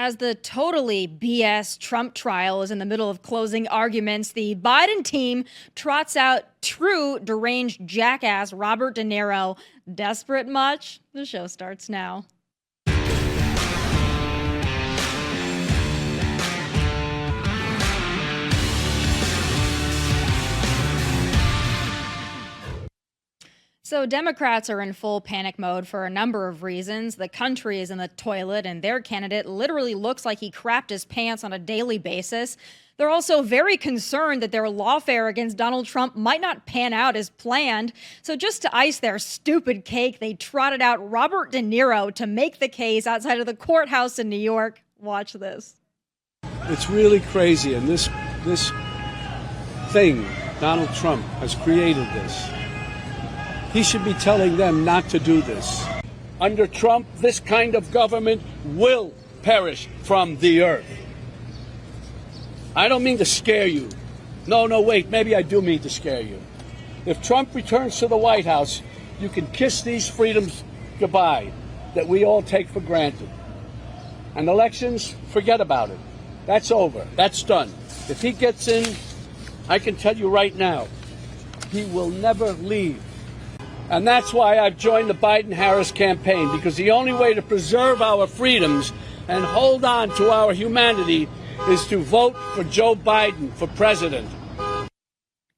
As the totally BS Trump trial is in the middle of closing arguments, the Biden team trots out true deranged jackass Robert De Niro. Desperate much? The show starts now. So Democrats are in full panic mode for a number of reasons. The country is in the toilet, and their candidate literally looks like he crapped his pants on a daily basis. They're also very concerned that their lawfare against Donald Trump might not pan out as planned. So just to ice their stupid cake, they trotted out Robert De Niro to make the case outside of the courthouse in New York. Watch this. It's really crazy, and this thing, Donald Trump, has created this. He should be telling them not to do this. Under Trump, this kind of government will perish from the earth. I don't mean to scare you. No, wait, maybe I do mean to scare you. If Trump returns to the White House, you can kiss these freedoms goodbye that we all take for granted. And elections, forget about it. That's over. That's done. If he gets in, I can tell you right now, he will never leave. And that's why I've joined the Biden-Harris campaign, because the only way to preserve our freedoms and hold on to our humanity is to vote for Joe Biden for president.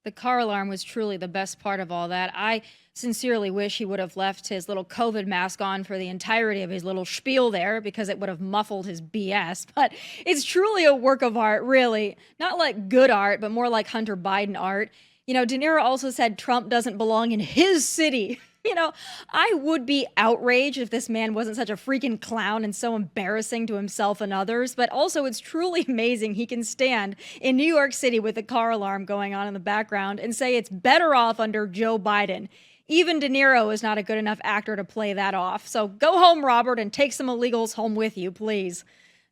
The car alarm was truly the best part of all that. I sincerely wish he would have left his little COVID mask on for the entirety of his little spiel there, because it would have muffled his BS. But it's truly a work of art, really. Not like good art, but more like Hunter Biden art. You know, De Niro also said Trump doesn't belong in his city. You know, I would be outraged if this man wasn't such a freaking clown and so embarrassing to himself and others. But also, it's truly amazing he can stand in New York City with the car alarm going on in the background and say it's better off under Joe Biden. Even De Niro is not a good enough actor to play that off. So go home, Robert, and take some illegals home with you, please.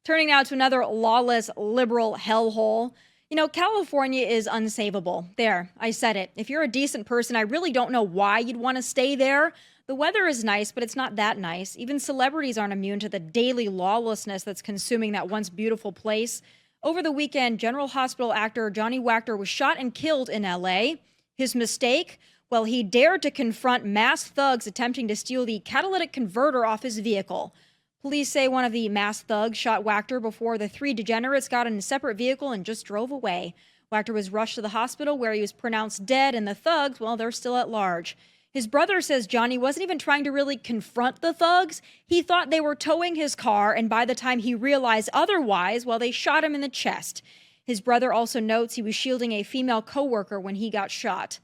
Turning now to another lawless liberal hellhole. You know, California is unsavable. There, I said it. If you're a decent person, I really don't know why you'd want to stay there. The weather is nice, but it's not that nice. Even celebrities aren't immune to the daily lawlessness that's consuming that once beautiful place. Over the weekend, General Hospital actor Johnny Wachter was shot and killed in LA. His mistake? Well, he dared to confront masked thugs attempting to steal the catalytic converter off his vehicle. Police say one of the masked thugs shot Wachter before the three degenerates got in a separate vehicle and just drove away. Wachter was rushed to the hospital where he was pronounced dead, and the thugs, well, they're still at large. His brother says Johnny wasn't even trying to really confront the thugs. He thought they were towing his car, and by the time he realized otherwise, well, they shot him in the chest. His brother also notes he was shielding a female coworker when he got shot.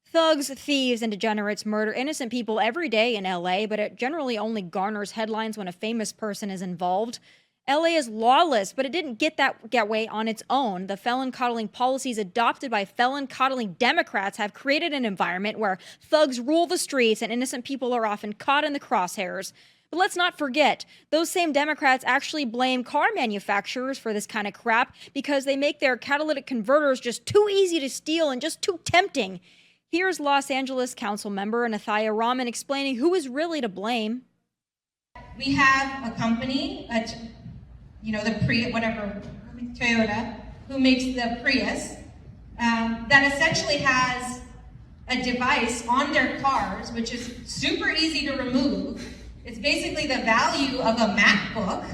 Thugs, thieves, and degenerates murder innocent people every day in LA, but it generally only garners headlines when a famous person is involved. LA is lawless, but it didn't get that way on its own. The felon-coddling policies adopted by felon-coddling Democrats have created an environment where thugs rule the streets and innocent people are often caught in the crosshairs. But let's not forget, those same Democrats actually blame car manufacturers for this kind of crap because they make their catalytic converters just too easy to steal and just too tempting. Here's Los Angeles Council member Anathaya Rahman explaining who is really to blame. We have a company, the Prius, Toyota, who makes the Prius, that essentially has a device on their cars, which is super easy to remove. It's basically the value of a MacBook,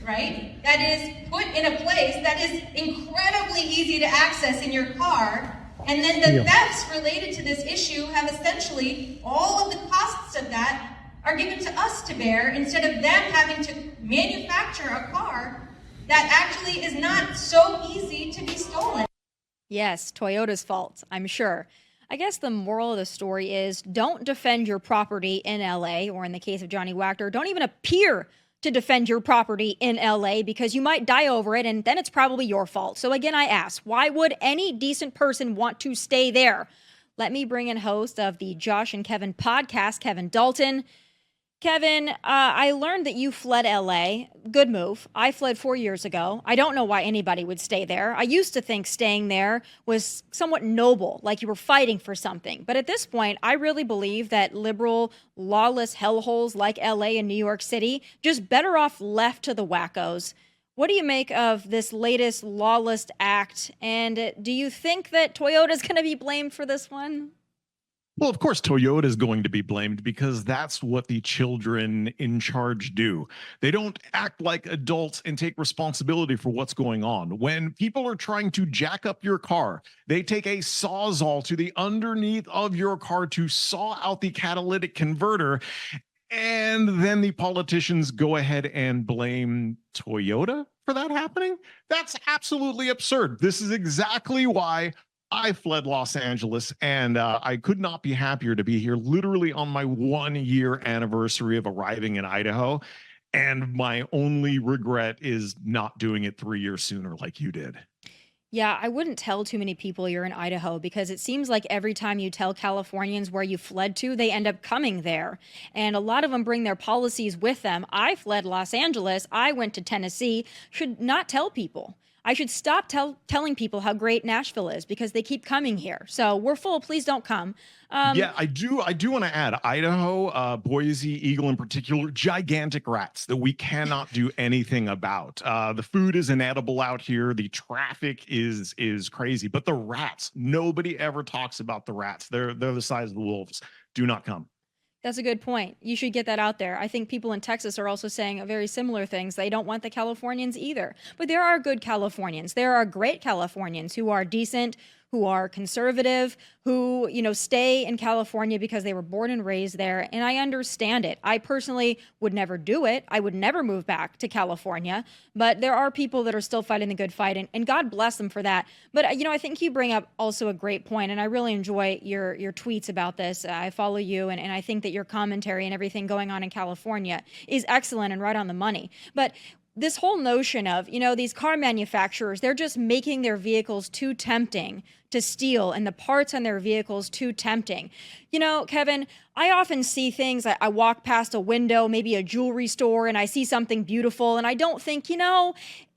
right? That is put in a place that is incredibly easy to access in your car. And then the thefts related to this issue have essentially, all of the costs of that are given to us to bear instead of them having to manufacture a car that actually is not so easy to be stolen. Yes, Toyota's fault, I'm sure. I guess the moral of the story is don't defend your property in LA, or in the case of Johnny Wachter, don't even appear to defend your property in LA because you might die over it and then it's probably your fault. So again, I ask, why would any decent person want to stay there? Let me bring in host of the Josh and Kevin podcast, Kevin Dalton. Kevin, I learned that you fled LA. Good move. I fled 4 years ago. I don't know why anybody would stay there. I used to think staying there was somewhat noble, like you were fighting for something. But at this point, I really believe that liberal, lawless hellholes like LA and New York City just better off left to the wackos. What do you make of this latest Lawless Act? And do you think that Toyota is going to be blamed for this one? Well, of course, Toyota is going to be blamed because that's what the children in charge do. They don't act like adults and take responsibility for what's going on. When people are trying to jack up your car, they take a sawzall to the underneath of your car to saw out the catalytic converter. And then the politicians go ahead and blame Toyota for that happening. That's absolutely absurd. This is exactly why I fled Los Angeles, and I could not be happier to be here literally on my 1-year anniversary of arriving in Idaho. And my only regret is not doing it 3 years sooner like you did. Yeah, I wouldn't tell too many people you're in Idaho because it seems like every time you tell Californians where you fled to, they end up coming there. And a lot of them bring their policies with them. I fled Los Angeles. I went to Tennessee. Should not tell people. I should stop telling people how great Nashville is because they keep coming here. So we're full. Please don't come. Yeah, I do want to add Idaho, Boise, Eagle in particular, gigantic rats that we cannot do anything about. The food is inedible out here. The traffic is crazy, but the rats, nobody ever talks about the rats. They're the size of the wolves. Do not come. That's a good point. You should get that out there. I think people in Texas are also saying very similar things. They don't want the Californians either. But there are good Californians. There are great Californians who are decent, who are conservative, who, stay in California because they were born and raised there. And I understand it. I personally would never do it. I would never move back to California. But there are people that are still fighting the good fight, and God bless them for that. But, I think you bring up also a great point, and I really enjoy your tweets about this. I follow you, and I think that your commentary and everything going on in California is excellent and right on the money. But this whole notion of, these car manufacturers, they're just making their vehicles too tempting to steal and the parts on their vehicles too tempting. Kevin, I often see things. I walk past a window, maybe a jewelry store, and I see something beautiful. And I don't think,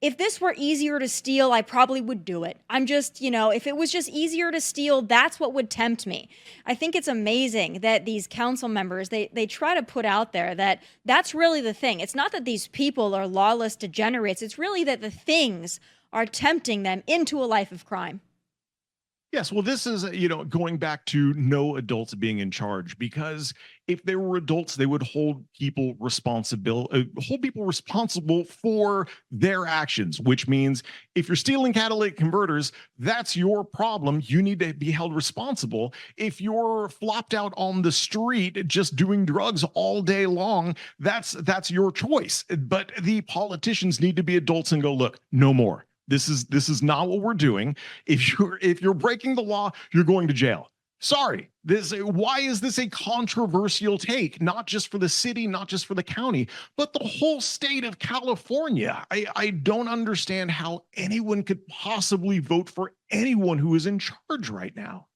if this were easier to steal, I probably would do it. I'm just, if it was just easier to steal, that's what would tempt me. I think it's amazing that these council members, they try to put out there that that's really the thing. It's not that these people are lawless degenerates. It's really that the things are tempting them into a life of crime. Yes, well, this is, going back to no adults being in charge, because if there were adults, they would hold people responsible for their actions, which means if you're stealing catalytic converters, that's your problem. You need to be held responsible. If you're flopped out on the street just doing drugs all day long, that's your choice. But the politicians need to be adults and go, look, no more. This is not what we're doing. If you're breaking the law, you're going to jail. Sorry. Why is this a controversial take? Not just for the city, not just for the county, but the whole state of California. I don't understand how anyone could possibly vote for anyone who is in charge right now.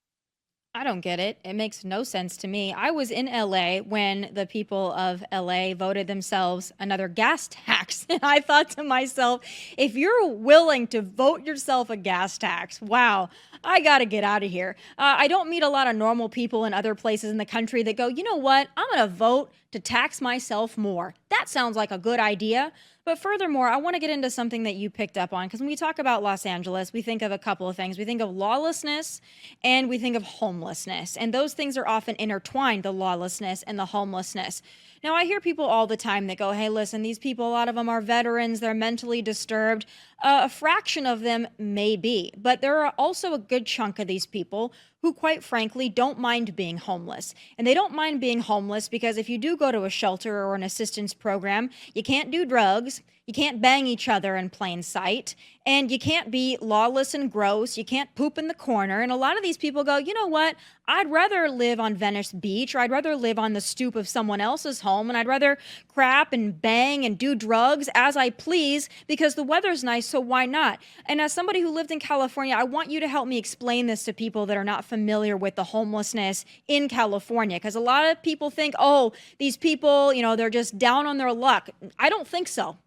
I don't get it. It makes no sense to me. I was in LA when the people of LA voted themselves another gas tax. And I thought to myself, if you're willing to vote yourself a gas tax, wow, I got to get out of here. I don't meet a lot of normal people in other places in the country that go, you know what? I'm going to vote to tax myself more. That sounds like a good idea. But furthermore, I want to get into something that you picked up on, because when we talk about Los Angeles, we think of a couple of things. We think of lawlessness and we think of homelessness. And those things are often intertwined, the lawlessness and the homelessness. Now, I hear people all the time that go, hey, listen, these people, a lot of them are veterans. They're mentally disturbed. A fraction of them may be. But there are also a good chunk of these people who, quite frankly, don't mind being homeless. And they don't mind being homeless because if you do go to a shelter or an assistance program, you can't do drugs, you can't bang each other in plain sight, and you can't be lawless and gross, you can't poop in the corner. And a lot of these people go, you know what? I'd rather live on Venice Beach, or I'd rather live on the stoop of someone else's home, and I'd rather crap and bang and do drugs as I please because the weather's nice, so why not? And as somebody who lived in California, I want you to help me explain this to people that are not familiar with the homelessness in California, because a lot of people think, oh, these people, they're just down on their luck. I don't think so.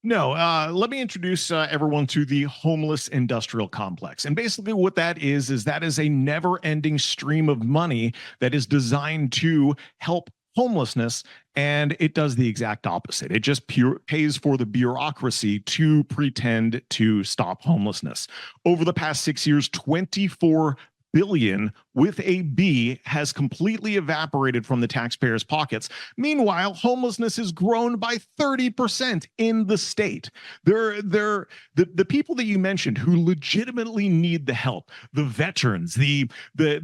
No, let me introduce everyone to the homeless industrial complex. And basically what that is that is a never-ending stream of money that is designed to help homelessness, and it does the exact opposite. It just pays for the bureaucracy to pretend to stop homelessness. Over the past 6 years, 24 billion with a B has completely evaporated from the taxpayers' pockets. Meanwhile, homelessness has grown by 30% in the state. The people that you mentioned who legitimately need the help, the veterans, the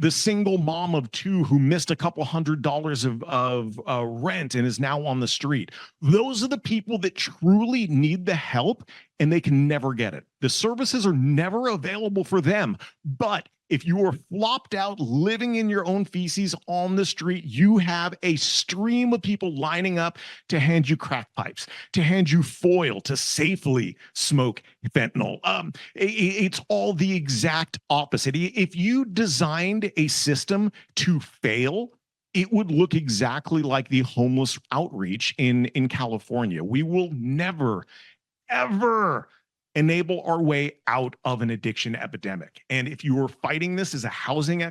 single mom of two who missed a couple $100s of rent and is now on the street. Those are the people that truly need the help, and they can never get it. The services are never available for them. But if you are flopped out, living in your own feces on the street, you have a stream of people lining up to hand you crack pipes, to hand you foil to safely smoke fentanyl. It's all the exact opposite. If you designed a system to fail, it would look exactly like the homeless outreach in California. We will never, ever enable our way out of an addiction epidemic. And if you are fighting this as a housing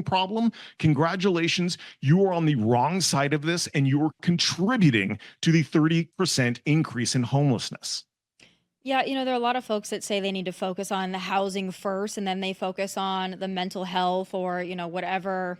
problem, congratulations, you are on the wrong side of this, and you are contributing to the 30% increase in homelessness. Yeah, there are a lot of folks that say they need to focus on the housing first, and then they focus on the mental health or, whatever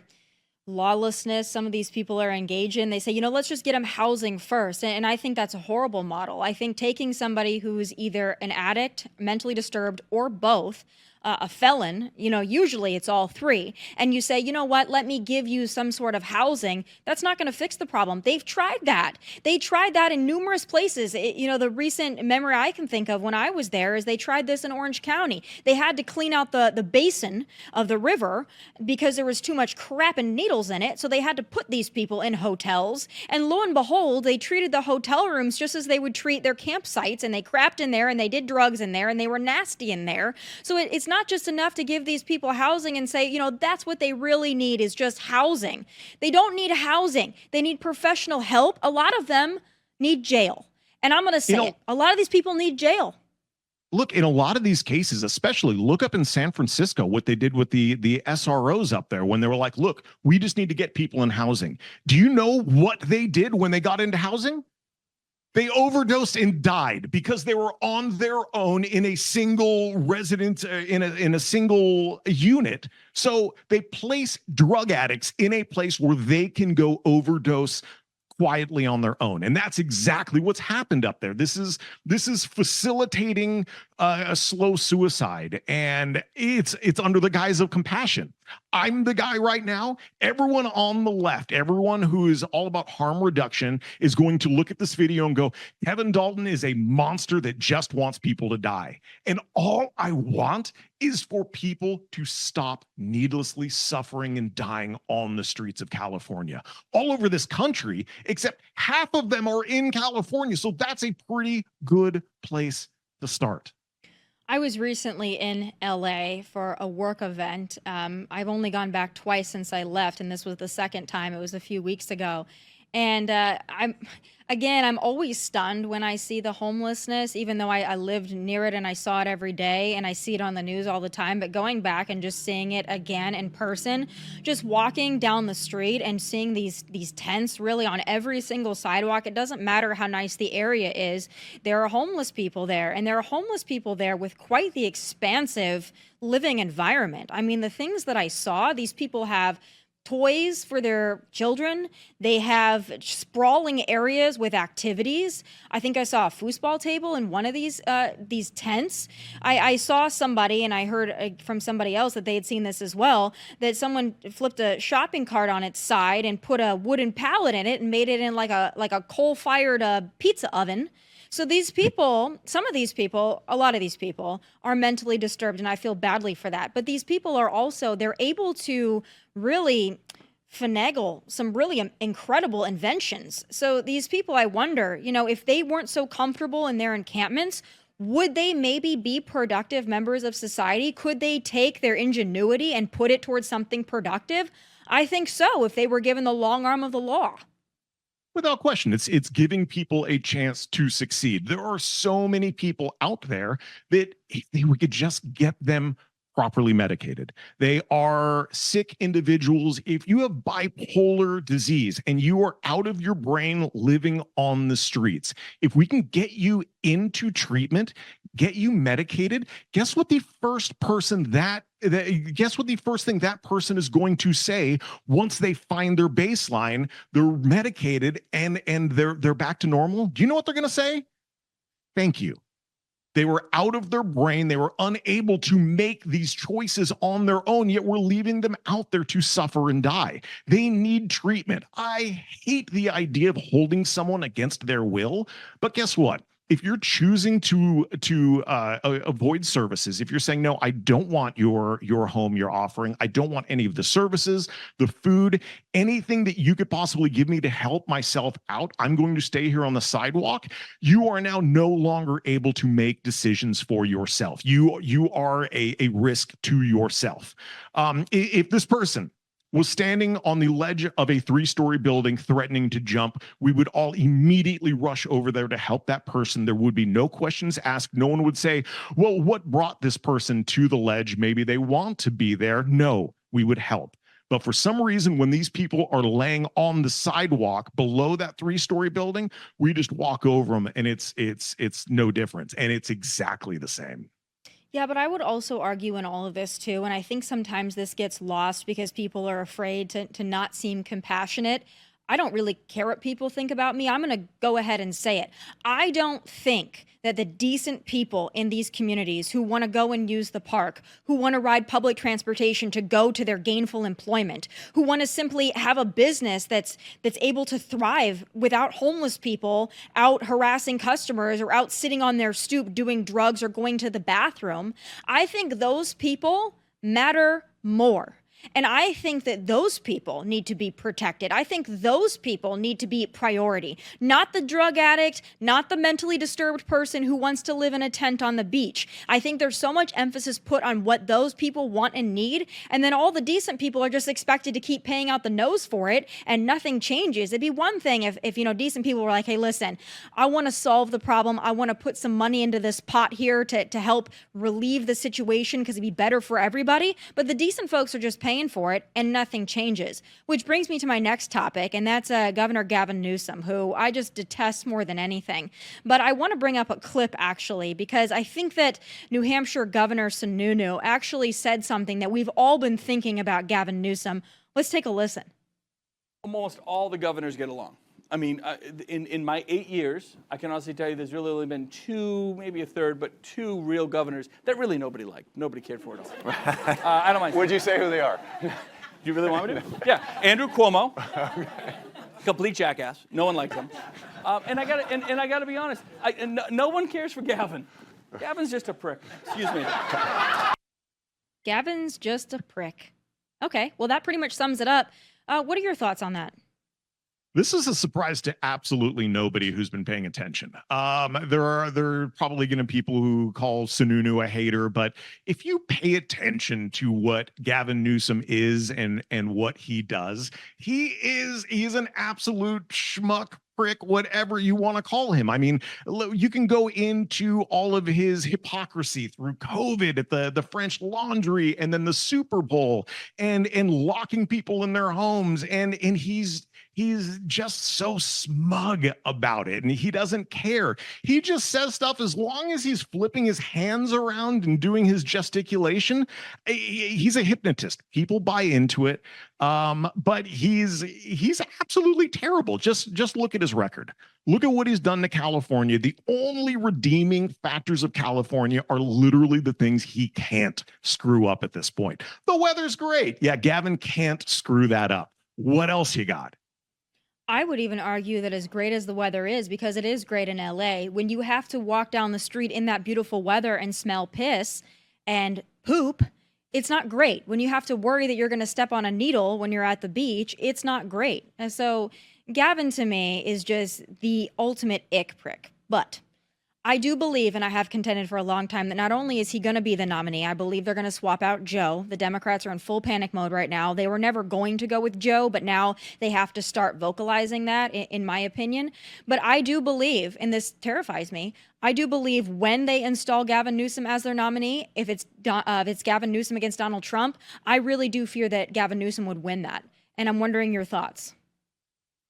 lawlessness some of these people are engaged in. They say, let's just get them housing first. And I think that's a horrible model. I think taking somebody who's either an addict, mentally disturbed, or both, a felon, usually it's all three, and you say, what, let me give you some sort of housing, that's not going to fix the problem. They've tried that. They tried that in numerous places. The recent memory I can think of when I was there is they tried this in Orange County. They had to clean out the basin of the river because there was too much crap and needles in it, so they had to put these people in hotels, and lo and behold, they treated the hotel rooms just as they would treat their campsites, and they crapped in there, and they did drugs in there, and they were nasty in there. So it's not just enough to give these people housing and say, that's what they really need is just housing. They don't need housing. They need professional help. A lot of them need jail. And I'm going to say it. A lot of these people need jail. Look, in a lot of these cases, especially look up in San Francisco, what they did with the SROs up there when they were like, look, we just need to get people in housing. Do you know what they did when they got into housing? They overdosed and died because they were on their own in a single residence, in a single unit. So they place drug addicts in a place where they can go overdose quietly on their own. And that's exactly what's happened up there. This is facilitating a slow suicide, and it's under the guise of compassion. I'm the guy right now. Everyone on the left, everyone who is all about harm reduction is going to look at this video and go, Kevin Dalton is a monster that just wants people to die. And all I want is for people to stop needlessly suffering and dying on the streets of California, all over this country, except half of them are in California. So that's a pretty good place to start. I was recently in LA for a work event. I've only gone back twice since I left, and this was the second time. It was a few weeks ago. And I'm always stunned when I see the homelessness, even though I lived near it and I saw it every day and I see it on the news all the time. But going back and just seeing it again in person, just walking down the street and seeing these tents really on every single sidewalk, it doesn't matter how nice the area is. There are homeless people there, and there are homeless people there with quite the expansive living environment. I mean, the things that I saw, these people have toys for their children. They have sprawling areas with activities. I think I saw a foosball table in one of these tents. I saw somebody, and I heard from somebody else that they had seen this as well, that someone flipped a shopping cart on its side and put a wooden pallet in it and made it in like a coal-fired pizza oven. So these people, some of these people, a lot of these people are mentally disturbed, and I feel badly for that. But these people are also, they're able to really finagle some really incredible inventions. So these people, I wonder, if they weren't so comfortable in their encampments, would they maybe be productive members of society? Could they take their ingenuity and put it towards something productive? I think so, if they were given the long arm of the law. Without question, it's giving people a chance to succeed. There are so many people out there that if we could just get them properly medicated. They are sick individuals. If you have bipolar disease and you are out of your brain living on the streets, if we can get you into treatment, get you medicated, guess what the first person guess what the first thing that person is going to say once they find their baseline, they're medicated and they're back to normal? Do you know what they're going to say? Thank you. They were out of their brain. They were unable to make these choices on their own, yet we're leaving them out there to suffer and die. They need treatment. I hate the idea of holding someone against their will, but guess what? If you're choosing to avoid services, if you're saying, no, I don't want your home you're offering, I don't want any of the services, the food, anything that you could possibly give me to help myself out, I'm going to stay here on the sidewalk. You are now no longer able to make decisions for yourself. You are a risk to yourself. If this person was standing on the ledge of a 3-story building threatening to jump, we would all immediately rush over there to help that person. There would be no questions asked. No one would say, well, what brought this person to the ledge? Maybe they want to be there. No, we would help. But for some reason, when these people are laying on the sidewalk below that 3-story building, we just walk over them, and it's no difference. And it's exactly the same. Yeah, but I would also argue in all of this too, and I think sometimes this gets lost because people are afraid to not seem compassionate. I don't really care what people think about me. I'm going to go ahead and say it. I don't think that the decent people in these communities who want to go and use the park, who want to ride public transportation to go to their gainful employment, who want to simply have a business that's able to thrive without homeless people out harassing customers or out sitting on their stoop doing drugs or going to the bathroom, I think those people matter more. And I think that those people need to be protected. I think those people need to be priority, not the drug addict, not the mentally disturbed person who wants to live in a tent on the beach. I think there's so much emphasis put on what those people want and need, and then all the decent people are just expected to keep paying out the nose for it, and nothing changes. It'd be one thing if decent people were like, hey, listen, I want to solve the problem. I want to put some money into this pot here to help relieve the situation because it'd be better for everybody. But the decent folks are just paying for it and nothing changes, which brings me to my next topic, and that's Governor Gavin Newsom, who I just detest more than anything. But I want to bring up a clip actually, because I think that New Hampshire Governor Sununu actually said something that we've all been thinking about Gavin Newsom. Let's take a listen. Almost all the governors get along. I mean, in my 8 years, I can honestly tell you there's really only been 2, maybe a third, but 2 real governors that really nobody liked. Nobody cared for at all. I don't mind. Would you say who they are? Do you really want me to? Yeah, Andrew Cuomo, complete jackass. No one liked him. And I gotta be honest. No one cares for Gavin. Gavin's just a prick. Excuse me. Gavin's just a prick. Okay, well, that pretty much sums it up. What are your thoughts on that? This is a surprise to absolutely nobody who's been paying attention. There are probably going to be people who call Sununu a hater, but if you pay attention to what Gavin Newsom is and what he does, he's an absolute schmuck, prick, whatever you want to call him. I mean, you can go into all of his hypocrisy through COVID at the French Laundry and then the Super Bowl and locking people in their homes, and he's just so smug about it, and he doesn't care. He just says stuff as long as he's flipping his hands around and doing his gesticulation. He's a hypnotist. People buy into it. But he's absolutely terrible. Just look at his record. Look at what he's done to California. The only redeeming factors of California are literally the things he can't screw up at this point. The weather's great. Yeah, Gavin can't screw that up. What else you got? I would even argue that as great as the weather is, because it is great in LA, when you have to walk down the street in that beautiful weather and smell piss and poop, it's not great. When you have to worry that you're going to step on a needle when you're at the beach, it's not great. And so Gavin to me is just the ultimate ick prick. But I do believe, and I have contended for a long time, that not only is he going to be the nominee, I believe they're going to swap out Joe. The Democrats are in full panic mode right now. They were never going to go with Joe, but now they have to start vocalizing that, in my opinion. But I do believe, and this terrifies me, I do believe when they install Gavin Newsom as their nominee, if it's Gavin Newsom against Donald Trump, I really do fear that Gavin Newsom would win that. And I'm wondering your thoughts.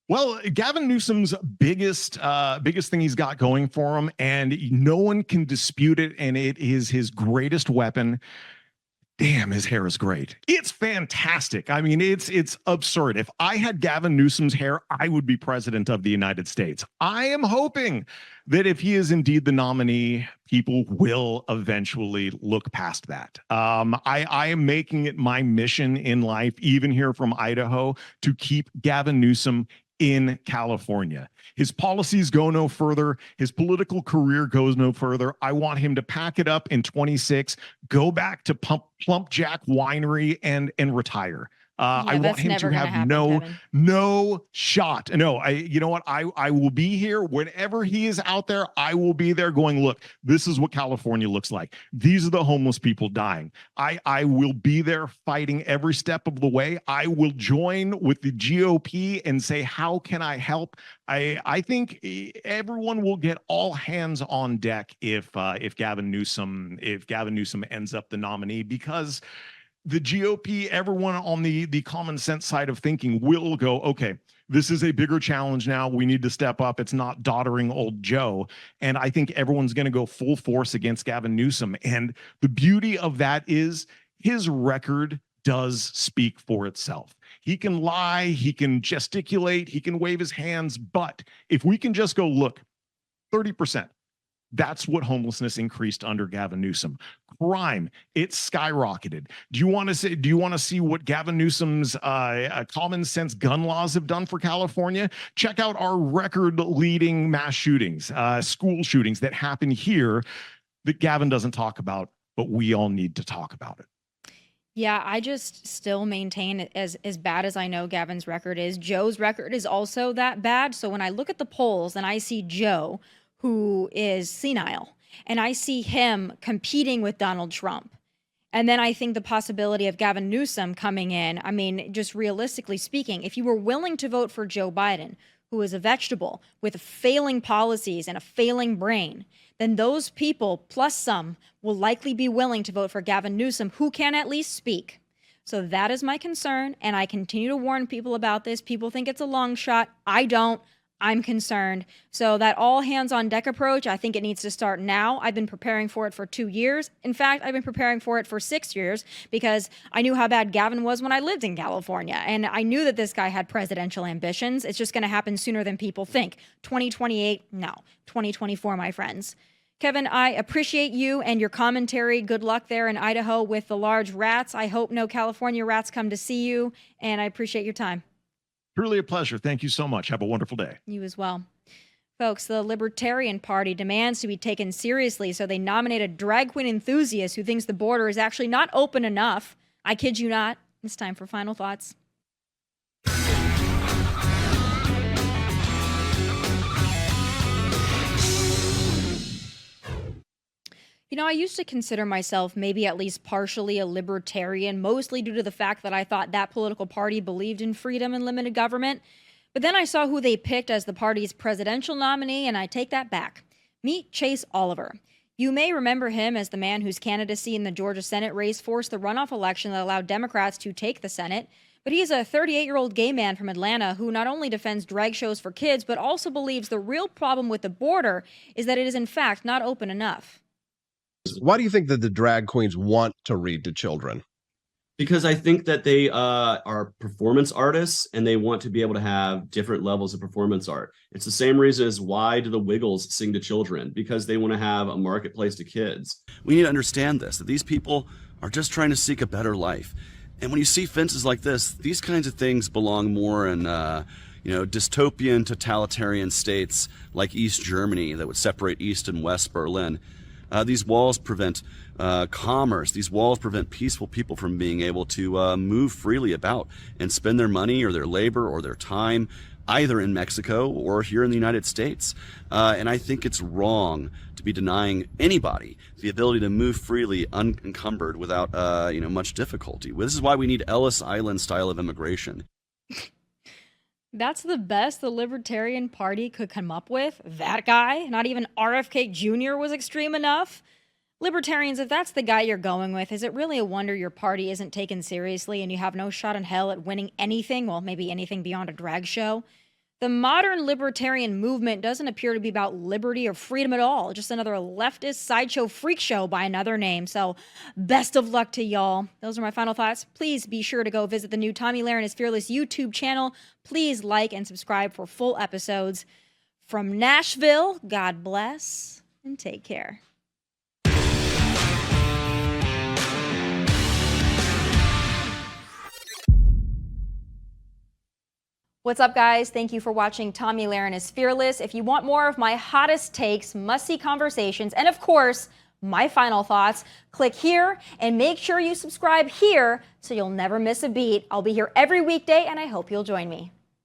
Well, Gavin Newsom's biggest thing he's got going for him, and no one can dispute it, and it is his greatest weapon. Damn, his hair is great. It's fantastic. I mean, it's absurd. If I had Gavin Newsom's hair, I would be president of the United States. I am hoping that if he is indeed the nominee, people will eventually look past that. I am making it my mission in life, even here from Idaho, to keep Gavin Newsom in California. His policies go no further. His political career goes no further. I want him to pack it up in 26, go back to Plump Jack Winery and retire. I want him to have no shot. No, you know what? I will be here whenever he is out there. I will be there going, look, this is what California looks like. These are the homeless people dying. I will be there fighting every step of the way. I will join with the GOP and say, how can I help? I think everyone will get all hands on deck if Gavin Newsom ends up the nominee, because the GOP, everyone on the common sense side of thinking will go, okay, this is a bigger challenge now. We need to step up. It's not doddering old Joe. And I think everyone's going to go full force against Gavin Newsom. And the beauty of that is his record does speak for itself. He can lie, he can gesticulate, he can wave his hands. But if we can just go, look, 30%. That's what homelessness increased under Gavin Newsom. Crime, it skyrocketed. Do you want to see what Gavin Newsom's common sense gun laws have done for California? Check out our record-leading mass shootings, school shootings that happen here that Gavin doesn't talk about, but we all need to talk about it. Yeah, I just still maintain, as bad as I know Gavin's record is, Joe's record is also that bad. So when I look at the polls and I see Joe, who is senile, and I see him competing with Donald Trump, and then I think the possibility of Gavin Newsom coming in, I mean, just realistically speaking, if you were willing to vote for Joe Biden, who is a vegetable with failing policies and a failing brain, then those people, plus some, will likely be willing to vote for Gavin Newsom, who can at least speak. So that is my concern, and I continue to warn people about this. People think it's a long shot. I don't. I'm concerned. So that all hands on deck approach, I think it needs to start now. I've been preparing for it for 2 years. In fact, I've been preparing for it for 6 years because I knew how bad Gavin was when I lived in California. And I knew that this guy had presidential ambitions. It's just going to happen sooner than people think. 2028, no. 2024, my friends. Kevin, I appreciate you and your commentary. Good luck there in Idaho with the large rats. I hope no California rats come to see you, and I appreciate your time. Truly a pleasure. Thank you so much. Have a wonderful day. You as well. Folks, the Libertarian Party demands to be taken seriously, so they nominate a drag queen enthusiast who thinks the border is actually not open enough. I kid you not. It's time for final thoughts. You know, I used to consider myself maybe at least partially a libertarian, mostly due to the fact that I thought that political party believed in freedom and limited government. But then I saw who they picked as the party's presidential nominee, and I take that back. Meet Chase Oliver. You may remember him as the man whose candidacy in the Georgia Senate race forced the runoff election that allowed Democrats to take the Senate. But he's a 38-year-old gay man from Atlanta who not only defends drag shows for kids, but also believes the real problem with the border is that it is in fact not open enough. Why do you think that the drag queens want to read to children? Because I think that they are performance artists and they want to be able to have different levels of performance art. It's the same reason as why do the Wiggles sing to children? Because they want to have a marketplace to kids. We need to understand this, that these people are just trying to seek a better life. And when you see fences like this, these kinds of things belong more in dystopian, totalitarian states like East Germany that would separate East and West Berlin. These walls prevent commerce. These walls prevent peaceful people from being able to move freely about and spend their money or their labor or their time. either in Mexico or here in the United States. And I think it's wrong to be denying anybody the ability to move freely unencumbered without much difficulty. This is why we need Ellis Island style of immigration. That's the best the Libertarian Party could come up with? That guy? Not even RFK Jr. was extreme enough? Libertarians, if that's the guy you're going with, is it really a wonder your party isn't taken seriously and you have no shot in hell at winning anything? Well, maybe anything beyond a drag show. The modern libertarian movement doesn't appear to be about liberty or freedom at all. Just another leftist sideshow freak show by another name. So best of luck to y'all. Those are my final thoughts. Please be sure to go visit the new Tomi Lahren is Fearless YouTube channel. Please like and subscribe for full episodes. From Nashville, God bless and take care. What's up, guys? Thank you for watching Tomi Lahren is Fearless. If you want more of my hottest takes, must-see conversations, and of course, my final thoughts, click here and make sure you subscribe here so you'll never miss a beat. I'll be here every weekday, and I hope you'll join me.